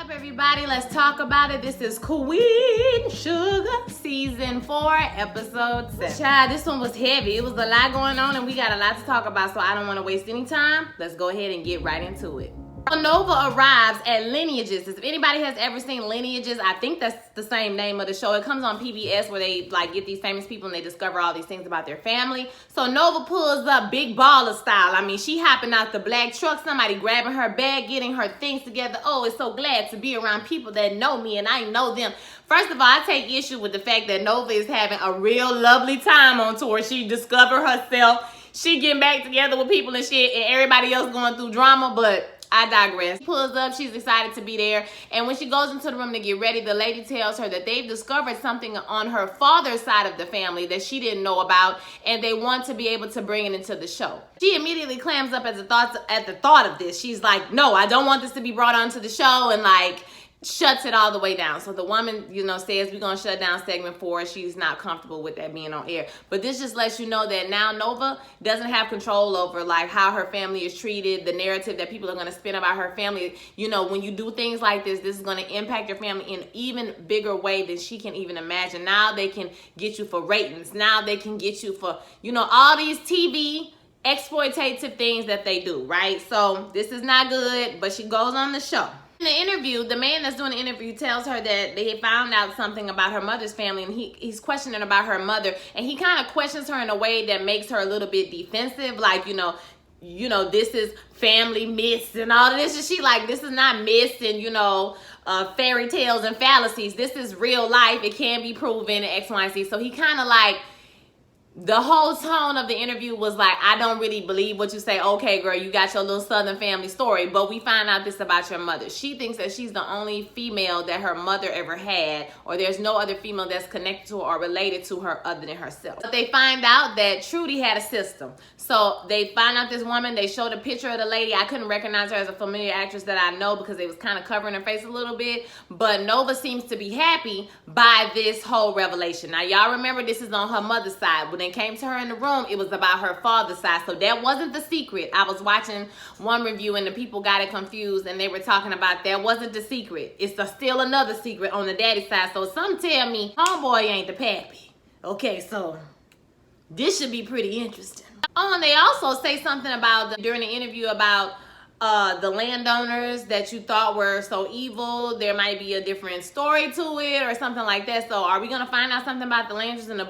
Up, everybody, let's talk about it. This is Queen Sugar Season 4, Episode 7. Child, this one was heavy. It was a lot going on and we got a lot to talk about, so I don't want to waste any time. Let's go ahead and get right into it. Nova arrives at Lineages. If anybody has ever seen Lineages, I think that's the same name of the show. It comes on PBS where they like get these famous people and they discover all these things about their family. So Nova pulls up big baller style. I mean, she hopping out the black truck, somebody grabbing her bag, getting her things together. Oh, it's so glad to be around people that know me and I know them. First of all, I take issue with the fact that Nova is having a real lovely time on tour. She discovered herself. She getting back together with people and shit and everybody else going through drama, but I digress. She pulls up, she's excited to be there, and when she goes into the room to get ready, the lady tells her that they've discovered something on her father's side of the family that she didn't know about, and they want to be able to bring it into the show. She immediately clams up at the thought of this. She's like, no, I don't want this to be brought onto the show, and like shuts it all the way down. So the woman, says we're gonna shut down segment 4. She's not comfortable with that being on air. But this just lets you know that now Nova doesn't have control over like how her family is treated, the narrative that people are gonna spin about her family. When you do things like this is gonna impact your family in an even bigger way than she can even imagine. Now they can get you for ratings. Now they can get you for, all these TV exploitative things that they do, right? So this is not good, but she goes on the show. In the interview, the man that's doing the interview tells her that they found out something about her mother's family, and he's questioning about her mother, and he kind of questions her in a way that makes her a little bit defensive, like, this is family myths and all of this, and she like, this is not myths and, fairy tales and fallacies. This is real life. It can be proven, X, Y, and Z. So he kind of like, the whole tone of the interview was like, I don't really believe what you say. Okay, girl, you got your little Southern family story, but we find out this about your mother. She thinks that she's the only female that her mother ever had, or there's no other female that's connected to her or related to her other than herself. But they find out that Trudy had a system. So they find out this woman, they showed a picture of the lady. I couldn't recognize her as a familiar actress that I know because they was kind of covering her face a little bit. But Nova seems to be happy by this whole revelation. Now, y'all remember this is on her mother's side. When it came to her in the room, it was about her father's side. So that wasn't the secret. I was watching one review and the people got it confused and they were talking about that wasn't the secret. It's still another secret on the daddy side. So some tell me homeboy ain't the pappy. Okay, so this should be pretty interesting. Oh, and they also say something about during the interview about the landowners that you thought were so evil. There might be a different story to it or something like that. So are we gonna find out something about the landowners and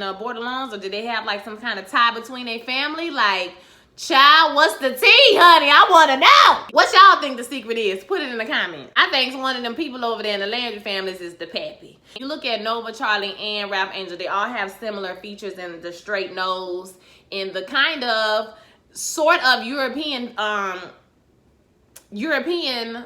the borderlands, or did they have like some kind of tie between their family? Like, child, what's the tea, honey? I want to know. What y'all think the secret is? Put it in the comments. I think one of them people over there in the Landry families is the pappy. You look at Nova, Charlie, and Ralph Angel. They all have similar features in the straight nose, in the kind of sort of European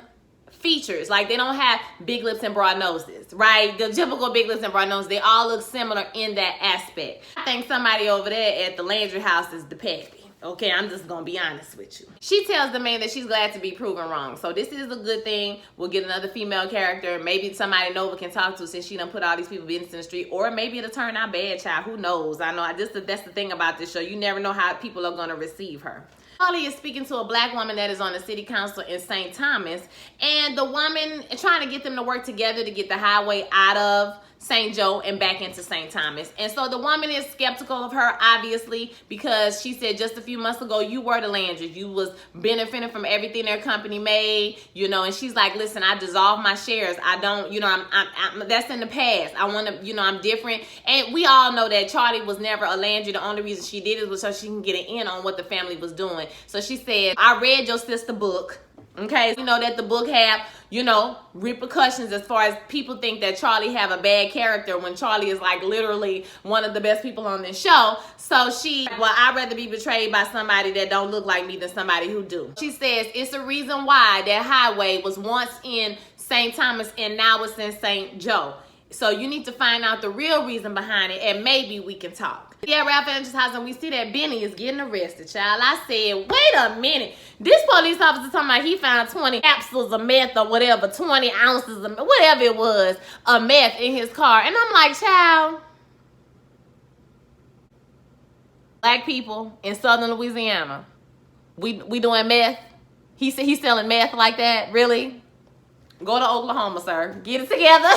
features. Like, they don't have big lips and broad noses, right? The typical big lips and broad noses, they all look similar in that aspect. I think somebody over there at the Landry house is the pappy. Okay, I'm just gonna be honest with you. She tells the man that she's glad to be proven wrong. So this is a good thing. We'll get another female character. Maybe somebody Nova can talk to since she done put all these people business in the street. Or maybe it'll turn out bad, child. Who knows? I know that's the thing about this show. You never know how people are gonna receive her. Holly is speaking to a black woman that is on the city council in St. Thomas, and the woman is trying to get them to work together to get the highway out of St. Joe and back into St. Thomas. And so the woman is skeptical of her, obviously, because she said just a few months ago, you were the Landrys. You was benefiting from everything their company made, and she's like, listen, I dissolved my shares. I don't, I'm that's in the past. I want to, I'm different. And we all know that Charlie was never a Landry. The only reason she did it was so she can get an in on what the family was doing. So she said, I read your sister book. Okay, that the book have, repercussions as far as people think that Charlie have a bad character when Charlie is like literally one of the best people on this show. So I'd rather be betrayed by somebody that don't look like me than somebody who do. She says it's a reason why that highway was once in St. Thomas and now it's in St. Joe. So you need to find out the real reason behind it, and maybe we can talk. Yeah, Ralph Angel's house, and we see that Benny is getting arrested, child. I said, wait a minute. This police officer talking about he found 20 capsules of meth or whatever, 20 ounces of whatever it was, of meth in his car. And I'm like, child, black people in southern Louisiana, we doing meth? He said he's selling meth like that? Really? Go to Oklahoma, sir. Get it together.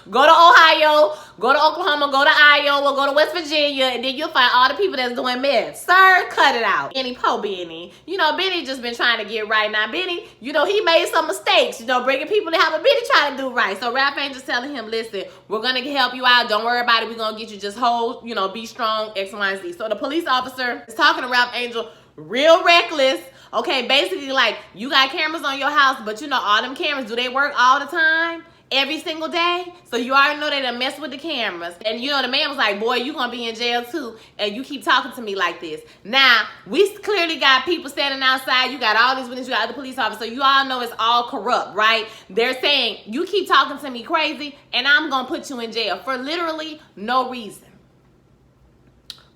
Go to Ohio. Go to Oklahoma. Go to Iowa. Go to West Virginia. And then you'll find all the people that's doing meth. Sir, cut it out. Benny. You know, Benny just been trying to get right. Now, Benny, you know, he made some mistakes. You know, bringing people to help. But Benny trying to do right. So Ralph Angel's telling him, listen, we're going to help you out. Don't worry about it. We're going to get you just hold, you know, be strong, X, Y, and Z. So the police officer is talking to Ralph Angel real reckless. Okay, basically like you got cameras on your house, but you know all them cameras, do they work all the time? Every single day? So you already know they done mess with the cameras. And you know the man was like, boy, you gonna be in jail too, and you keep talking to me like this. Now, we clearly got people standing outside. You got all these witnesses, you got the police officer. So you all know it's all corrupt, right? They're saying, you keep talking to me crazy, and I'm gonna put you in jail for literally no reason.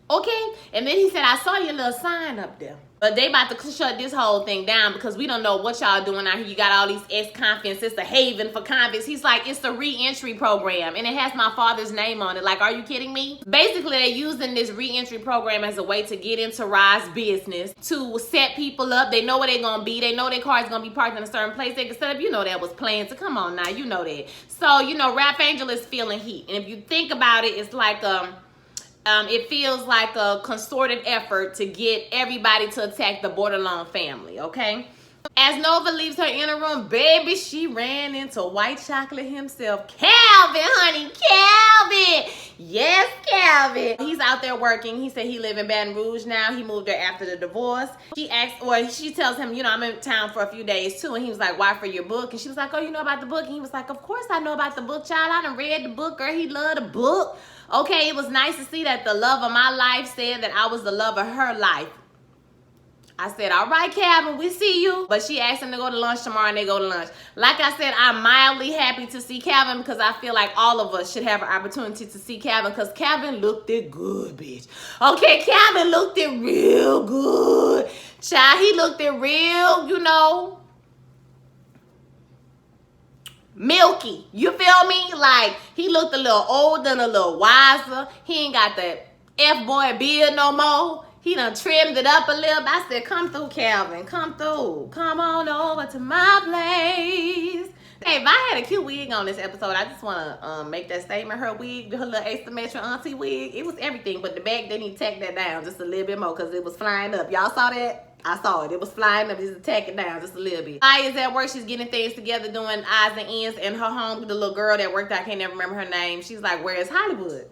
Okay? And then he said, I saw your little sign up there. But they about to shut this whole thing down because we don't know what y'all doing out here. You got all these ex-convicts. It's a haven for convicts. He's like, it's a re-entry program. And it has my father's name on it. Like, are you kidding me? Basically, they're using this re-entry program as a way to get into Rye's business, to set people up. They know where they're going to be. They know their car is going to be parked in a certain place. They can set up. You know that was planned. So come on now. You know that. So, you know, Ralph Angel is feeling heat. And if you think about it, it's like, it feels like a concerted effort to get everybody to attack the Bordelon family, okay? As Nova leaves her inner room, baby, she ran into White Chocolate himself. Calvin, honey, Calvin. Yes, Calvin. He's out there working. He said he live in Baton Rouge now. He moved there after the divorce. She tells him, you know, I'm in town for a few days too. And he was like, why, for your book? And she was like, oh, you know about the book? And he was like, of course I know about the book, child. I done read the book, girl. He loved the book. Okay, it was nice to see that the love of my life said that I was the love of her life. I said, all right, Calvin, we see you. But she asked him to go to lunch tomorrow, and they go to lunch. Like I said, I'm mildly happy to see Calvin because I feel like all of us should have an opportunity to see Calvin because Calvin looked it good, bitch. Okay, Calvin looked it real good. Child, he looked it real, you know, milky. You feel me? Like, he looked a little older and a little wiser. He ain't got that F-boy beard no more. He done trimmed it up a little bit. I said, come through, Calvin. Come through. Come on over to my place. Hey, if I had a cute wig on this episode, I just want to make that statement. Her wig, her little asymmetric auntie wig, it was everything. But the back, they need to tack that down just a little bit more because it was flying up. Y'all saw that? I saw it. It was flying up. Just tack it down just a little bit. I is at work. She's getting things together, doing odds and ends. And her home, the little girl that worked, I can't never remember her name. She's like, where is Hollywood?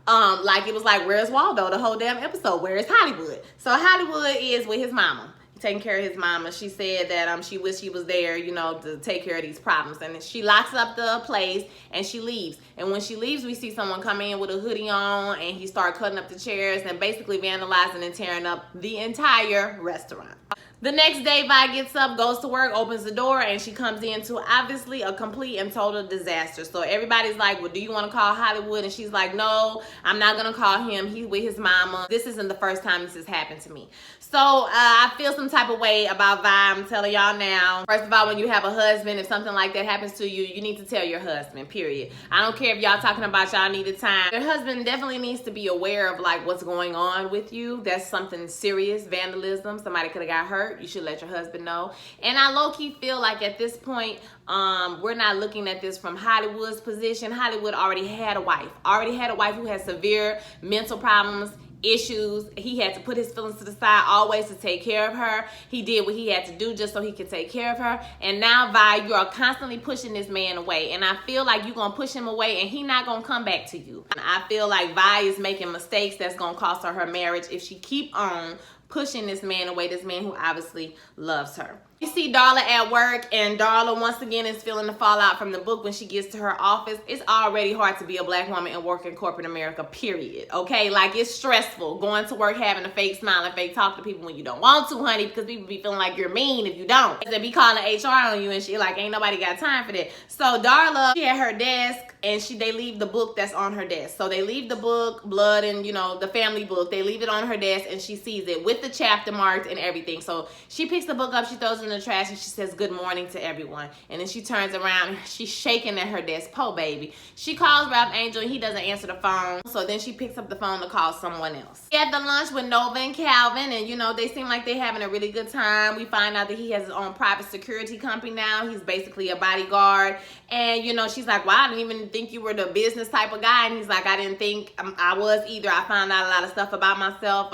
Like it was like, where's Waldo? The whole damn episode. Where is Hollywood? So Hollywood is with his mama, taking care of his mama. She said that she wished she was there, you know, to take care of these problems. And she locks up the place and she leaves. And when she leaves, we see someone come in with a hoodie on and he started cutting up the chairs and basically vandalizing and tearing up the entire restaurant. The next day, Vi gets up, goes to work, opens the door, and she comes into obviously a complete and total disaster. So everybody's like, well, do you want to call Hollywood? And she's like, no, I'm not going to call him. He's with his mama. This isn't the first time this has happened to me. So I feel some type of way about Vi. I'm telling y'all now. First of all, when you have a husband, if something like that happens to you, you need to tell your husband, period. I don't care if y'all talking about y'all needed time. Your husband definitely needs to be aware of like what's going on with you. That's something serious, vandalism. Somebody could have got hurt. You should let your husband know. And I low-key feel like at this point, we're not looking at this from Hollywood's position. Hollywood already had a wife who had severe mental problems, issues. He had to put his feelings to the side always to take care of her. He did what he had to do just so he could take care of her. And now, Vi, you are constantly pushing this man away. And I feel like you're going to push him away and he not going to come back to you. And I feel like Vi is making mistakes that's going to cost her marriage if she keep on pushing this man away, this man who obviously loves her. You see Darla at work, and Darla once again is feeling the fallout from the book when she gets to her office. It's already hard to be a black woman and work in corporate America, period. Okay, like it's stressful going to work having a fake smile and fake talk to people when you don't want to, honey, because people be feeling like you're mean if you don't. They be calling HR on you and shit, like ain't nobody got time for that. So Darla, she at her desk, and they leave the book that's on her desk. So they leave the book, Blood and, you know, the family book. They leave it on her desk and she sees it with the chapter marked and everything. So she picks the book up, she throws it from the trash and she says good morning to everyone. And then she turns around and she's shaking at her desk. Po baby. She calls Ralph Angel and he doesn't answer the phone. So then she picks up the phone to call someone else. He had the lunch with Nova and Calvin, and you know, they seem like they're having a really good time. We find out that he has his own private security company now. He's basically a bodyguard. And you know, she's like, well, I didn't even think you were the business type of guy. And he's like, I didn't think I was either. I found out a lot of stuff about myself.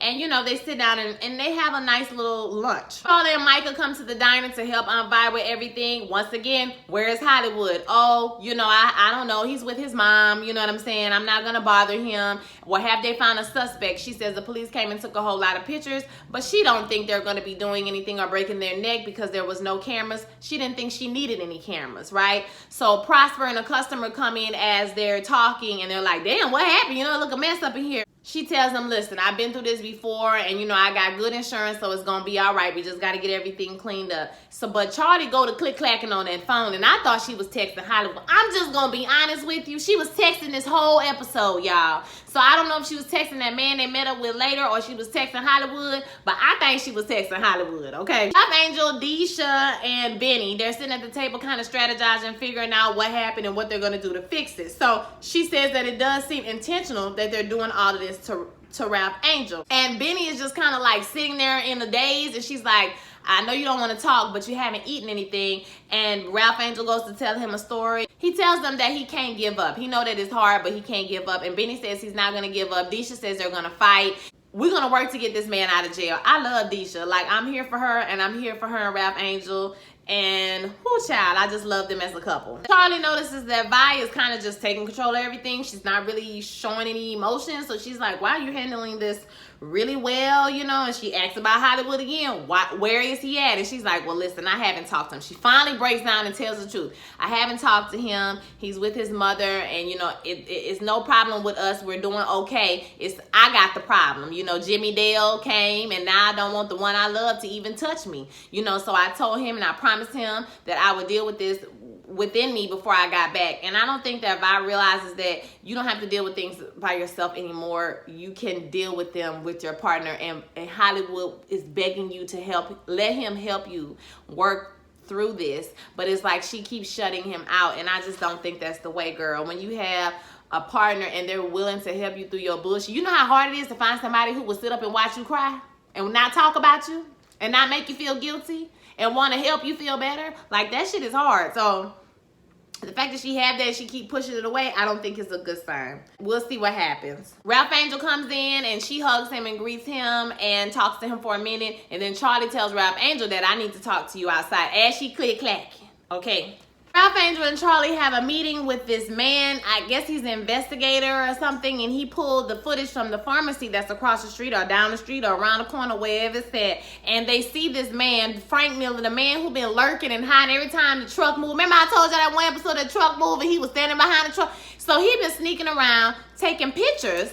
And you know, they sit down and they have a nice little lunch. Charlie and Micah come to the diner to help vibe with everything. Once again, where is Hollywood? Oh, you know, I don't know. He's with his mom. You know what I'm saying? I'm not gonna bother him. Well, have they found a suspect? She says the police came and took a whole lot of pictures, but she don't think they're gonna be doing anything or breaking their neck because there was no cameras. She didn't think she needed any cameras, right? So Prosper and a customer come in as they're talking and they're like, damn, what happened? You know, look a mess up in here. She tells them, listen, I've been through this before and, you know, I got good insurance, so it's going to be all right. We just got to get everything cleaned up. So, but Charlie go to click-clacking on that phone, and I thought she was texting Hollywood. I'm just going to be honest with you. She was texting this whole episode, y'all. So, I don't know if she was texting that man they met up with later or she was texting Hollywood, but I think she was texting Hollywood, okay? Ralph Angel, Deisha, and Benny, they're sitting at the table kind of strategizing, figuring out what happened and what they're going to do to fix it. So, she says that it does seem intentional that they're doing all of this to Ralph Angel. And Benny is just kind of like sitting there in a daze, and she's like, I know you don't want to talk, but you haven't eaten anything. And Ralph Angel goes to tell him a story. He tells them that he can't give up. He know that it's hard, but he can't give up. And Benny says he's not going to give up. Deisha says they're going to fight. We're going to work to get this man out of jail. I love Deisha. Like, I'm here for her, and I'm here for her and Ralph Angel. And whoo child, I just love them as a couple. Charlie notices that Vi is kind of just taking control of everything. She's not really showing any emotion. So she's like, why are you handling this really well, you know? And she asks about Hollywood again. Where is he at? And she's like, well, listen, I haven't talked to him. She finally breaks down and tells the truth. I haven't talked to him. He's with his mother, and you know, it's no problem with us. We're doing okay. I got the problem. You know, Jimmy Dale came, and now I don't want the one I love to even touch me. You know, so I told him and I promised him that I would deal with this within me before I got back. And I don't think that Vi realizes that you don't have to deal with things by yourself anymore. You can deal with them with your partner, and Hollywood is begging you to let him help you work through this. But it's like she keeps shutting him out, and I just don't think that's the way, girl. When you have a partner and they're willing to help you through your bullshit, you know how hard it is to find somebody who will sit up and watch you cry and not talk about you and not make you feel guilty and want to help you feel better. Like, that shit is hard. So the fact that she had that, she keep pushing it away, I don't think it's a good sign. We'll see what happens. Ralph Angel comes in and she hugs him and greets him and talks to him for a minute. And then Charlie tells Ralph Angel that I need to talk to you outside as she click-clacking. Okay. Ralph Angel and Charlie have a meeting with this man. I guess he's an investigator or something, and he pulled the footage from the pharmacy that's across the street or down the street or around the corner, wherever it's at. And they see this man, Frank Miller, the man who been lurking and hiding every time the truck moved. Remember I told you that one episode the truck moved and he was standing behind the truck? So he been sneaking around taking pictures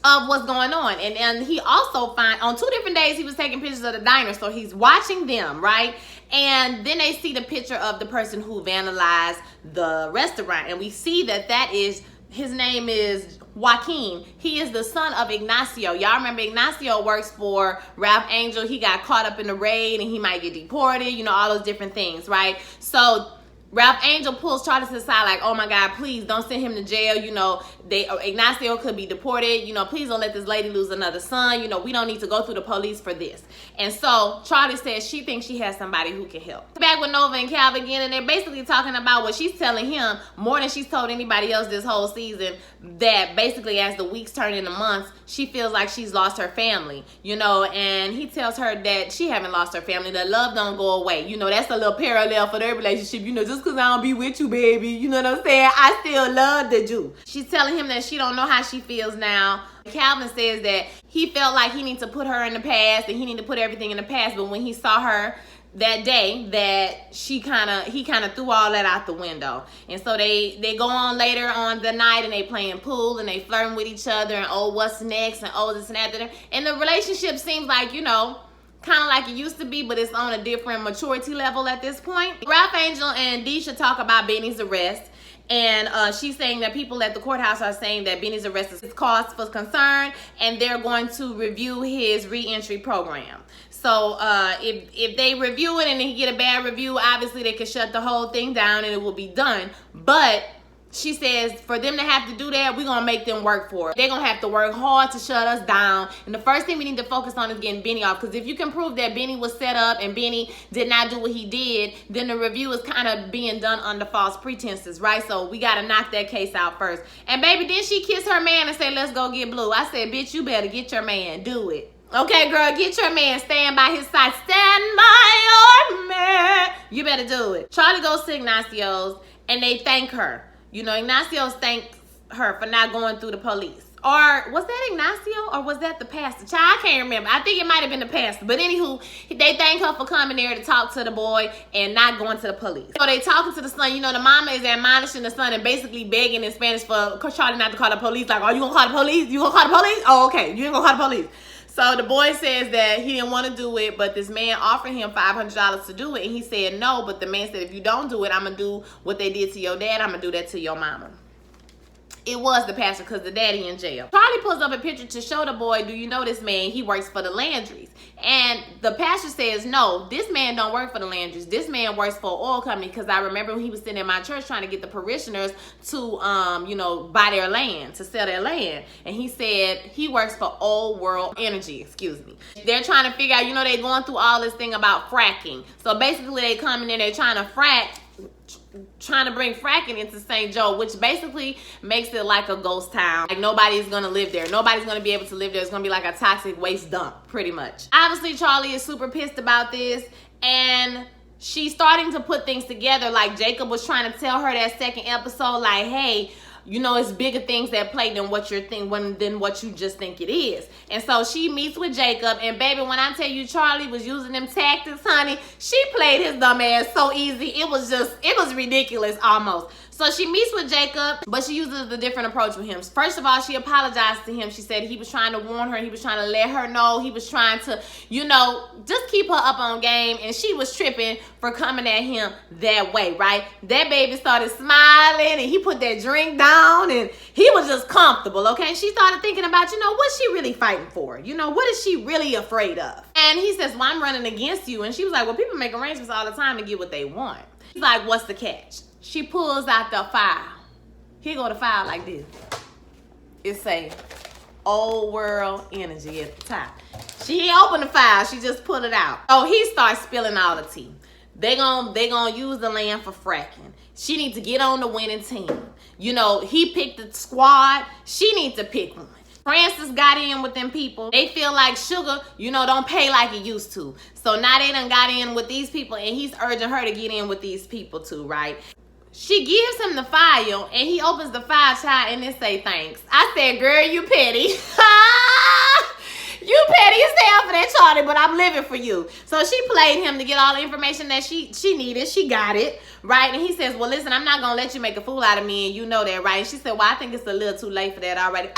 of what's going on. And he also on 2 different days he was taking pictures of the diner, so he's watching them, right? And then they see the picture of the person who vandalized the restaurant, and we see that his name is Joaquin. He is the son of Ignacio. Y'all remember Ignacio works for Ralph Angel. He got caught up in the raid and he might get deported, you know, all those different things, right? So Ralph Angel pulls Charlie to the side like, oh my God, please don't send him to jail. You know, Ignacio could be deported. You know, please don't let this lady lose another son. You know, we don't need to go through the police for this. And so Charlie says she thinks she has somebody who can help. Back with Nova and Calvin again, and they're basically talking about what she's telling him more than she's told anybody else this whole season, that basically as the weeks turn into months, she feels like she's lost her family, you know, and he tells her that she haven't lost her family, that love don't go away. You know, that's a little parallel for their relationship. You know, just because I don't be with you, baby, you know what I'm saying? I still love the Jew. She's telling him that she don't know how she feels now. Calvin says that he felt like he needs to put her in the past and he need to put everything in the past, but when he saw her that day, that he kind of threw all that out the window. And so they go on later on the night and they playing pool and they flirting with each other and oh, what's next, and oh, this and that. And the relationship seems like, you know, kind of like it used to be, but it's on a different maturity level at this point. Ralph Angel and Deisha talk about Benny's arrest, And she's saying that people at the courthouse are saying that Benny's arrest is cause for concern, and they're going to review his re-entry program. So if they review it and they get a bad review, obviously they can shut the whole thing down and it will be done. But she says for them to have to do that, we're going to make them work for it. They're going to have to work hard to shut us down. And the first thing we need to focus on is getting Benny off. Because if you can prove that Benny was set up and Benny did not do what he did, then the review is kind of being done under false pretenses, right? So we got to knock that case out first. And baby, then she kissed her man and said, let's go get Blue. I said, bitch, you better get your man. Do it. Okay, girl, get your man. Stand by his side. Stand by your man. You better do it. Charlie goes to Ignacio's and they thank her. You know, Ignacio's thanked her for not going through the police. Or was that Ignacio or was that the pastor? Child, I can't remember. I think it might have been the pastor. But anywho, they thank her for coming there to talk to the boy and not going to the police. So they talking to the son. You know, the mama is admonishing the son and basically begging in Spanish for Charlie not to call the police. Like, are you going to call the police? You going to call the police? Oh, okay. You ain't going to call the police. So the boy says that he didn't want to do it, but this man offered him $500 to do it. And he said no, but the man said, if you don't do it, I'm going to do what they did to your dad. I'm going to do that to your mama. It was the pastor because the daddy in jail. Charlie pulls up a picture to show the boy, do you know this man? He works for the Landrys. And the pastor says, no, this man don't work for the Landrys. This man works for an oil company, because I remember when he was sitting in my church trying to get the parishioners to, you know, buy their land, to sell their land. And he said he works for Old World Energy, excuse me. They're trying to figure out, you know, they're going through all this thing about fracking. So basically they come in and they're trying to trying to bring fracking into St. Joe, which basically makes it like a ghost town. Like nobody's gonna live there. Nobody's gonna be able to live there. It's gonna be like a toxic waste dump, pretty much. Obviously, Charlie is super pissed about this, and she's starting to put things together. Like Jacob was trying to tell her that second episode, like, hey, you know, it's bigger things at play than what you're than what you just think it is. And so she meets with Jacob, and baby, when I tell you Charlie was using them tactics, honey, she played his dumb ass so easy. It was ridiculous almost. So she meets with Jacob, but she uses a different approach with him. First of all, she apologized to him. She said he was trying to warn her. He was trying to let her know. He was trying to, you know, just keep her up on game. And she was tripping for coming at him that way, right? That baby started smiling, and he put that drink down, and he was just comfortable, okay? She started thinking about, you know, what's she really fighting for? You know, what is she really afraid of? And he says, well, I'm running against you. And she was like, well, people make arrangements all the time to get what they want. He's like, what's the catch? She pulls out the file. Here go the file like this. It say Old World Energy at the top. She ain't open the file. She just pulled it out. Oh, he starts spilling all the tea. They gonna use the land for fracking. She needs to get on the winning team. You know, he picked the squad. She needs to pick one. Francis got in with them people. They feel like Sugar, you know, don't pay like it used to. So now they done got in with these people, and he's urging her to get in with these people too, right? She gives him the file, and he opens the file, child, and it say thanks. I said, girl, you petty. You petty as hell for that, Charlie, but I'm living for you. So she played him to get all the information that she needed. She got it, right? And he says, well, listen, I'm not going to let you make a fool out of me, and you know that, right? And she said, well, I think it's a little too late for that already.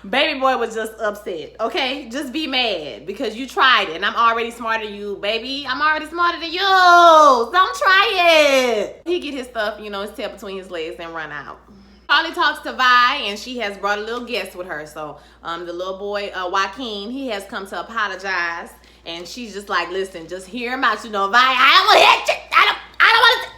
Baby boy was just upset, okay? Just be mad because you tried it, and I'm already smarter than you, baby. I'm already smarter than you. Don't try it. He get his stuff, you know, his tail between his legs and run out. Charlie talks to Vi, and she has brought a little guest with her. So the little boy, Joaquin, he has come to apologize, and she's just like, listen, just hear him out. You know, Vi, I don't want to hear shit. I don't want to.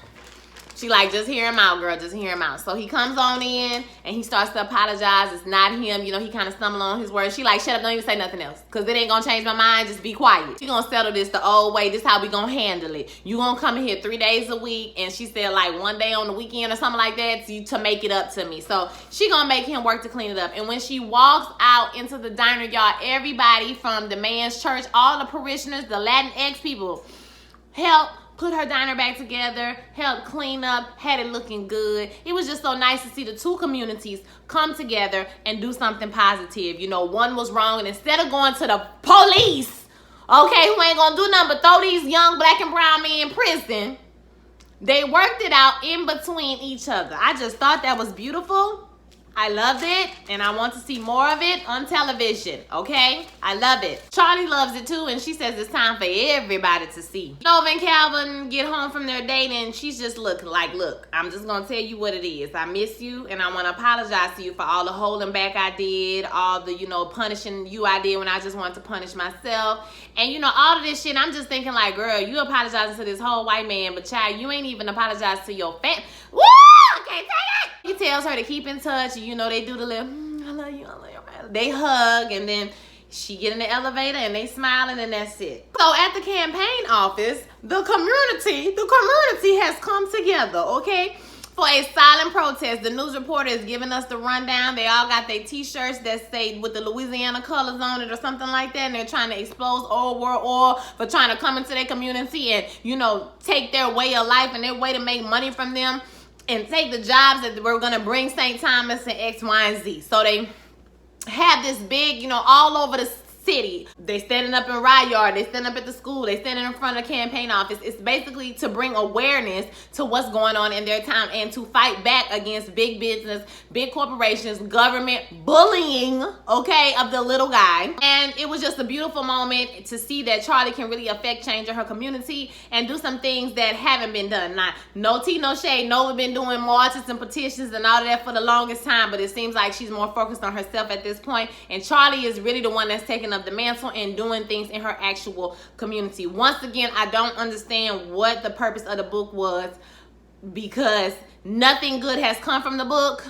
She like, just hear him out, girl. Just hear him out. So he comes on in, and he starts to apologize. It's not him. You know, he kind of stumbled on his words. She like, shut up. Don't even say nothing else. Because it ain't going to change my mind. Just be quiet. She going to settle this the old way. This how we going to handle it. You going to come in here 3 days a week. And she said like 1 day on the weekend or something like that to make it up to me. So she going to make him work to clean it up. And when she walks out into the diner, y'all, everybody from the man's church, all the parishioners, the Latinx people, help put her diner back together, helped clean up, had it looking good. It was just so nice to see the two communities come together and do something positive. You know, one was wrong, and instead of going to the police, okay, who ain't gonna do nothing but throw these young black and brown men in prison, they worked it out in between each other. I just thought that was beautiful. I loved it, and I want to see more of it on television, okay? I love it. Charlie loves it too, and she says it's time for everybody to see. Nova and Calvin get home from their date, and she's just looking like, look, I'm just gonna tell you what it is. I miss you, and I wanna apologize to you for all the holding back I did, all the, punishing you I did when I just wanted to punish myself. And, all of this shit, I'm just thinking like, girl, you apologizing to this whole white man, but child, you ain't even apologized to your family. Woo! I can't take it! He tells her to keep in touch, and they do the little, I love you, man. They hug, and then she get in the elevator, and they smiling, and that's it. So at the campaign office, the community has come together, okay? For a silent protest. The news reporter is giving us the rundown. They all got their t-shirts that say with the Louisiana colors on it or something like that, and they're trying to expose Old World Oil for trying to come into their community and, take their way of life and their way to make money from them and take the jobs that we're going to bring St. Thomas and X, Y, and Z. So they have this big, all over the city. They standing up in Rye Yard. They standing up at the school. They standing in front of the campaign office. It's basically to bring awareness to what's going on in their town and to fight back against big business, big corporations, government bullying, okay, of the little guy. And it was just a beautiful moment to see that Charlie can really affect change in her community and do some things that haven't been done. Not no tea, no shade. Nova been doing marches and petitions and all of that for the longest time, but it seems like she's more focused on herself at this point. And Charlie is really the one that's taking up the mantle and doing things in her actual community. Once again, I don't understand what the purpose of the book was, because nothing good has come from the book.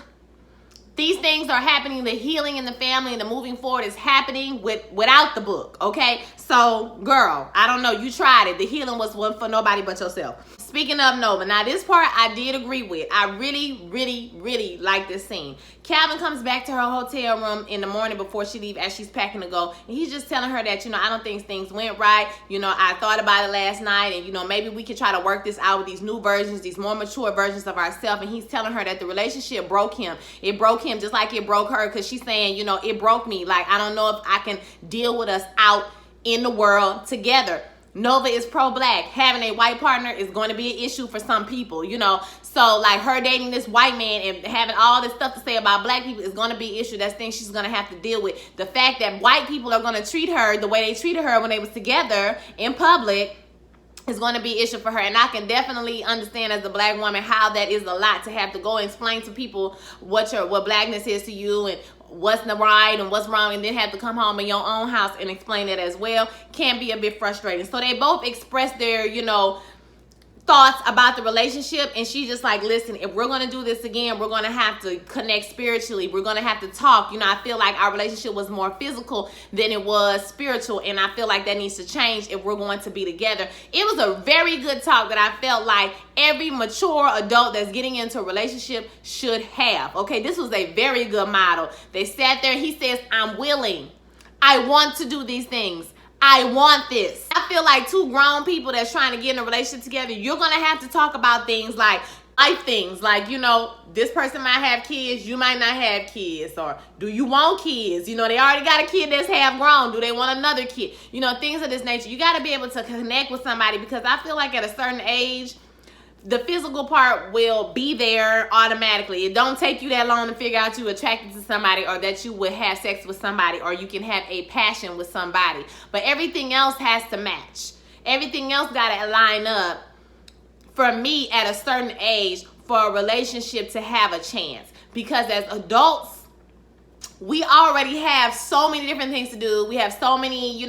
These things are happening. The healing in the family and the moving forward is happening without the book, okay? So, girl, I don't know. You tried it. The healing was one for nobody but yourself. Speaking of Nova, now this part I did agree with. I really, really, really like this scene. Calvin comes back to her hotel room in the morning before she leaves as she's packing to go. And he's just telling her that, I don't think things went right. I thought about it last night, and, maybe we could try to work this out with these new versions, these more mature versions of ourselves. And he's telling her that the relationship broke him. It broke him just like it broke her, because she's saying, it broke me. Like, I don't know if I can deal with us out in the world together. Nova is pro-black. Having a white partner is going to be an issue for some people, So, like, her dating this white man and having all this stuff to say about black people is going to be an issue. That's things she's going to have to deal with. The fact that white people are going to treat her the way they treated her when they was together in public is going to be an issue for her. And I can definitely understand as a black woman how that is a lot to have to go and explain to people what blackness is to you and what's right and what's wrong, and then have to come home in your own house and explain it as well. Can be a bit frustrating. So they both express their, thoughts about the relationship, and she's just like, listen, if we're going to do this again, we're going to have to connect spiritually. We're going to have to talk. I feel like our relationship was more physical than it was spiritual, and I feel like that needs to change if we're going to be together. It was a very good talk that I felt like every mature adult that's getting into a relationship should have. Okay, this was a very good model. They sat there. He says, I'm willing. I want to do these things. I want this. I feel like two grown people that's trying to get in a relationship together, you're going to have to talk about things like life things. Like, this person might have kids, you might not have kids. Or do you want kids? They already got a kid that's half grown. Do they want another kid? Things of this nature. You got to be able to connect with somebody, because I feel like at a certain age, the physical part will be there automatically. It don't take you that long to figure out you're attracted to somebody, or that you would have sex with somebody, or you can have a passion with somebody. But everything else has to match. Everything else got to line up for me at a certain age for a relationship to have a chance. Because as adults, we already have so many different things to do. We have so many,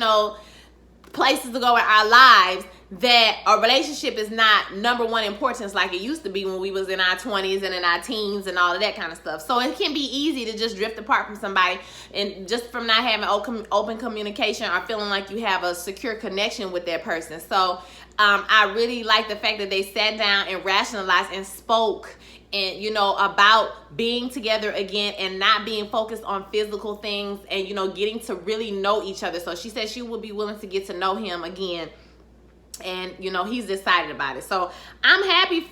places to go in our lives, that a relationship is not number one importance like it used to be when we was in our 20s and in our teens and all of that kind of stuff. So it can be easy to just drift apart from somebody, and just from not having open communication or feeling like you have a secure connection with that person. So I really like the fact that they sat down and rationalized and spoke and about being together again and not being focused on physical things, and getting to really know each other. So she said she would be willing to get to know him again, and he's excited about it. So I'm happy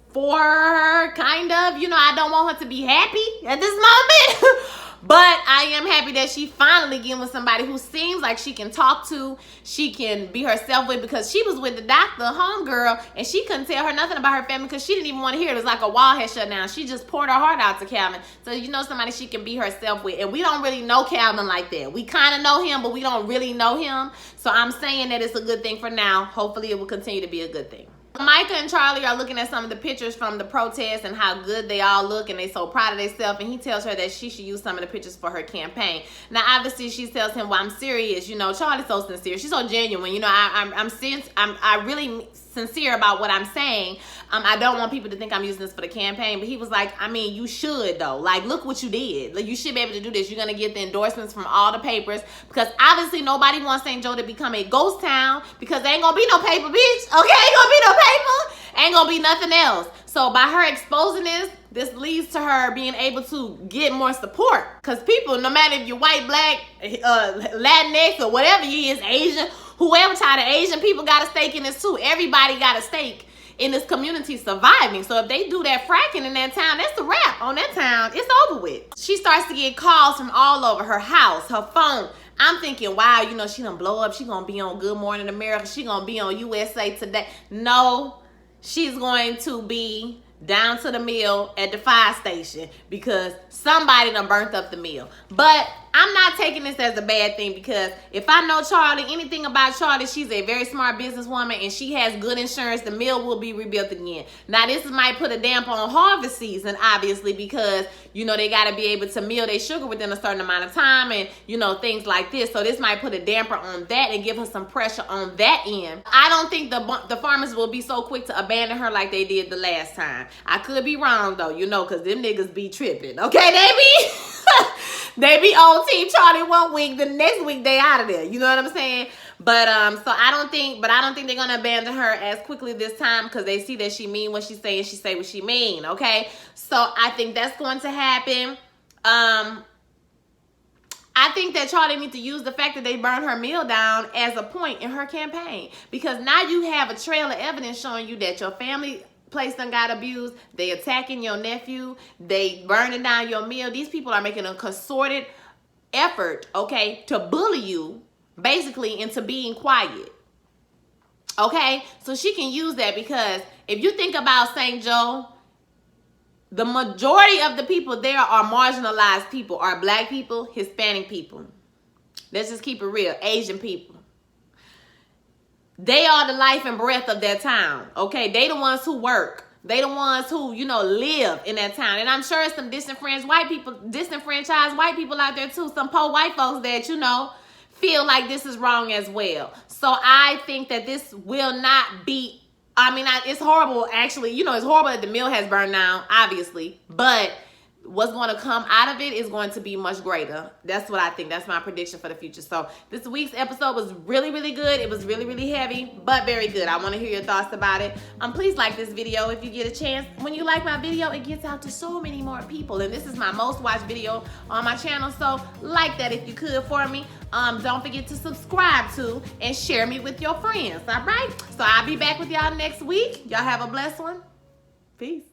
for her, kind of. I don't want her to be happy at this moment But I am happy that she finally getting with somebody who seems like she can talk to, she can be herself with, because she was with the doctor, homegirl, and she couldn't tell her nothing about her family because she didn't even want to hear it. It was like a wall had shut down. She just poured her heart out to Calvin. So you know somebody she can be herself with. And we don't really know Calvin like that. We kind of know him, but we don't really know him. So I'm saying that it's a good thing for now. Hopefully it will continue to be a good thing. Micah and Charlie are looking at some of the pictures from the protest and how good they all look, and they so proud of themselves, and he tells her that she should use some of the pictures for her campaign. Now obviously she tells him, well, I'm serious, you know. Charlie's so sincere, she's so genuine, you know. I'm really sincere about what I'm saying. I don't want people to think I'm using this for the campaign, but he was like, I mean, you should though. Like, look what you did. Like, you should be able to do this. You're gonna get the endorsements from all the papers, because obviously nobody wants St. Joe to become a ghost town, because there ain't gonna be no paper, bitch. Okay, ain't gonna be no paper, ain't gonna be nothing else. So by her exposing this leads to her being able to get more support, because people, no matter if you're white, black, Latinx, or whatever you is, Asian, whoever type of Asian people got a stake in this too. Everybody got a stake in this community surviving. So if they do that fracking in that town, that's a wrap on that town. It's over with. She starts to get calls from all over her house, her phone. I'm thinking, wow, you know, she done blow up. She gonna be on Good Morning America. She gonna be on USA Today. No, she's going to be down to the mill at the fire station because somebody done burnt up the mill. But I'm not taking this as a bad thing, because if I know Charlie, anything about Charlie, she's a very smart businesswoman and she has good insurance. The mill will be rebuilt again. Now this might put a damp on harvest season, obviously, because you know they got to be able to mill their sugar within a certain amount of time, and you know things like this. So this might put a damper on that and give her some pressure on that end. I don't think the farmers will be so quick to abandon her like they did the last time. I could be wrong though, you know, because them niggas be tripping. Okay, they be they be on Team Charlie one week, the next week they out of there. You know what I'm saying? But so I don't think they're gonna abandon her as quickly this time, because they see that she mean what she say and she say what she mean. Okay, so I think that's going to happen. I think that Charlie needs to use the fact that they burned her mill down as a point in her campaign, because now you have a trail of evidence showing you that your family place done got abused. They attacking your nephew. They burning down your mill. These people are making a concerted effort, okay, to bully you basically into being quiet. Okay, so she can use that, because if you think about St. Joe, the majority of the people there are marginalized people, are black people, Hispanic people. Let's just keep it real, Asian people. They are the life and breath of that town, okay? They the ones who work. They the ones who, you know, live in that town. And I'm sure some disenfranchised white people out there too. Some poor white folks that, you know, feel like this is wrong as well. So I think that this will not be, it's horrible actually. You know, it's horrible that the mill has burned down, obviously. But what's going to come out of it is going to be much greater. That's what I think. That's my prediction for the future. So this week's episode was really, really good. It was really, really heavy, but very good. I want to hear your thoughts about it. Please like this video if you get a chance. When you like my video, it gets out to so many more people. And this is my most watched video on my channel. So like that if you could for me. Don't forget to subscribe to and share me with your friends. All right? So I'll be back with y'all next week. Y'all have a blessed one. Peace.